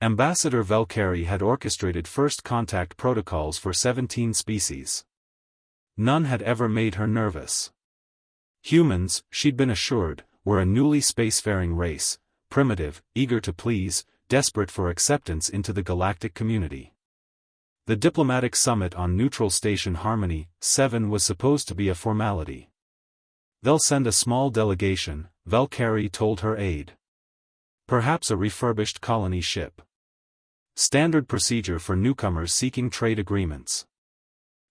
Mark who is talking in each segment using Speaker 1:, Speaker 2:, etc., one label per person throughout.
Speaker 1: Ambassador Valkyrie had orchestrated first contact protocols for 17 species. None had ever made her nervous. Humans, she'd been assured, were a newly spacefaring race, primitive, eager to please, desperate for acceptance into the galactic community. The diplomatic summit on Neutral Station Harmony 7 was supposed to be a formality. They'll send a small delegation, Valkyrie told her aide. Perhaps a refurbished colony ship. Standard procedure for newcomers seeking trade agreements.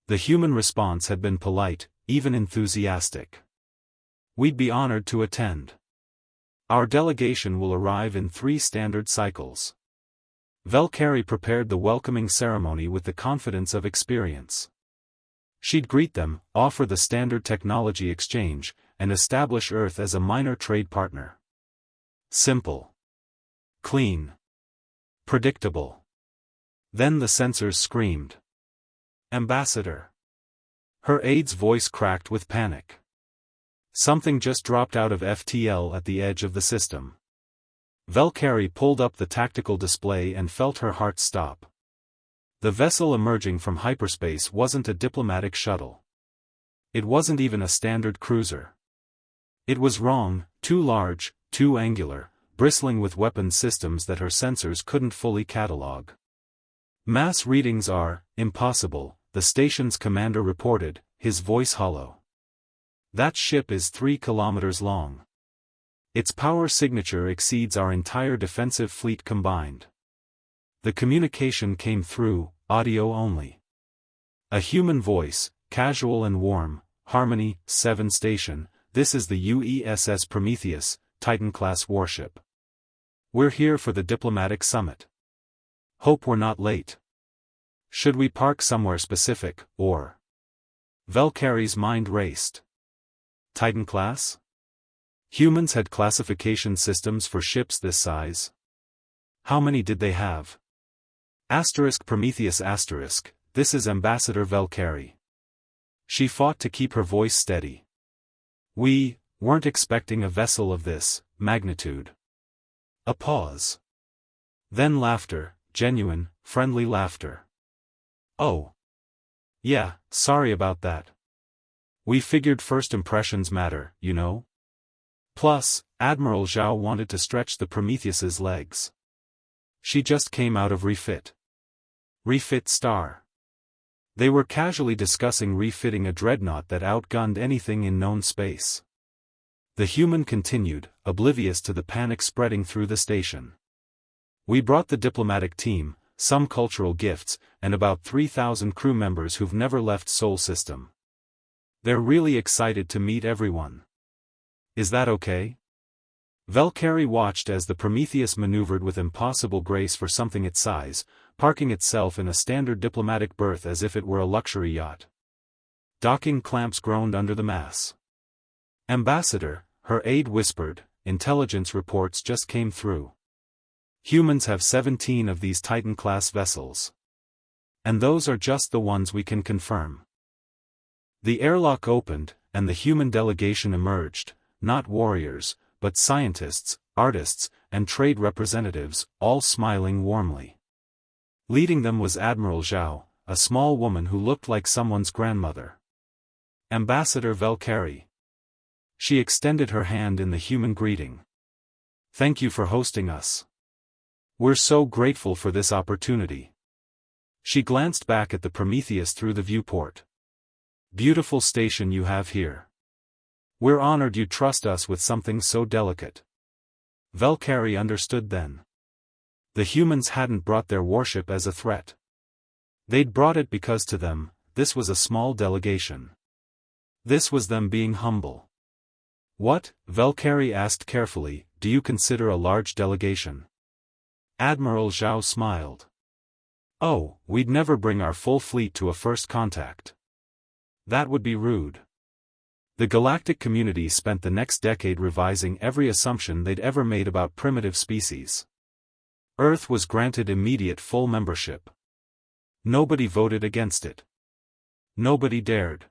Speaker 1: The human response had been polite, even enthusiastic. We'd be honored to attend. Our delegation will arrive in 3 standard cycles. Valkyrie prepared the welcoming ceremony with the confidence of experience. She'd greet them, offer the standard technology exchange, and establish Earth as a minor trade partner. Simple. Clean. Predictable. Then the sensors screamed. Ambassador. Her aide's voice cracked with panic. Something just dropped out of FTL at the edge of the system. Valkyrie pulled up the tactical display and felt her heart stop. The vessel emerging from hyperspace wasn't a diplomatic shuttle. It wasn't even a standard cruiser. It was wrong, too large, too angular, bristling with weapons systems that her sensors couldn't fully catalog. Mass readings are impossible, the station's commander reported, his voice hollow. That ship is 3 kilometers long. Its power signature exceeds our entire defensive fleet combined. The communication came through, audio only. A human voice, casual and warm, Harmony 7 station, this is the UESS Prometheus, Titan-class warship. We're here for the diplomatic summit. Hope we're not late. Should we park somewhere specific, or? Valkyrie's mind raced. Titan-class? Humans had classification systems for ships this size. How many did they have? Prometheus *, this is Ambassador Valkyrie. She fought to keep her voice steady. We weren't expecting a vessel of this magnitude. A pause. Then laughter, genuine, friendly laughter. Oh. Yeah, sorry about that. We figured first impressions matter, you know? Plus, Admiral Zhao wanted to stretch the Prometheus's legs. She just came out of refit. Refit star. They were casually discussing refitting a dreadnought that outgunned anything in known space. The human continued, oblivious to the panic spreading through the station. We brought the diplomatic team, some cultural gifts, and about 3,000 crew members who've never left Sol System. They're really excited to meet everyone. Is that okay? Valkyrie watched as the Prometheus maneuvered with impossible grace for something its size, parking itself in a standard diplomatic berth as if it were a luxury yacht. Docking clamps groaned under the mass. Ambassador, her aide whispered, intelligence reports just came through. Humans have 17 of these Titan-class vessels. And those are just the ones we can confirm. The airlock opened, and the human delegation emerged, not warriors, but scientists, artists, and trade representatives, all smiling warmly. Leading them was Admiral Zhao, a small woman who looked like someone's grandmother. Ambassador Valkyrie. She extended her hand in the human greeting. Thank you for hosting us. We're so grateful for this opportunity. She glanced back at the Prometheus through the viewport. Beautiful station you have here. We're honored you trust us with something so delicate. Valkyrie understood then. The humans hadn't brought their warship as a threat. They'd brought it because to them, this was a small delegation. This was them being humble. What, Valkyrie asked carefully, do you consider a large delegation? Admiral Zhao smiled. Oh, we'd never bring our full fleet to a first contact. That would be rude. The galactic community spent the next decade revising every assumption they'd ever made about primitive species. Earth was granted immediate full membership. Nobody voted against it. Nobody dared.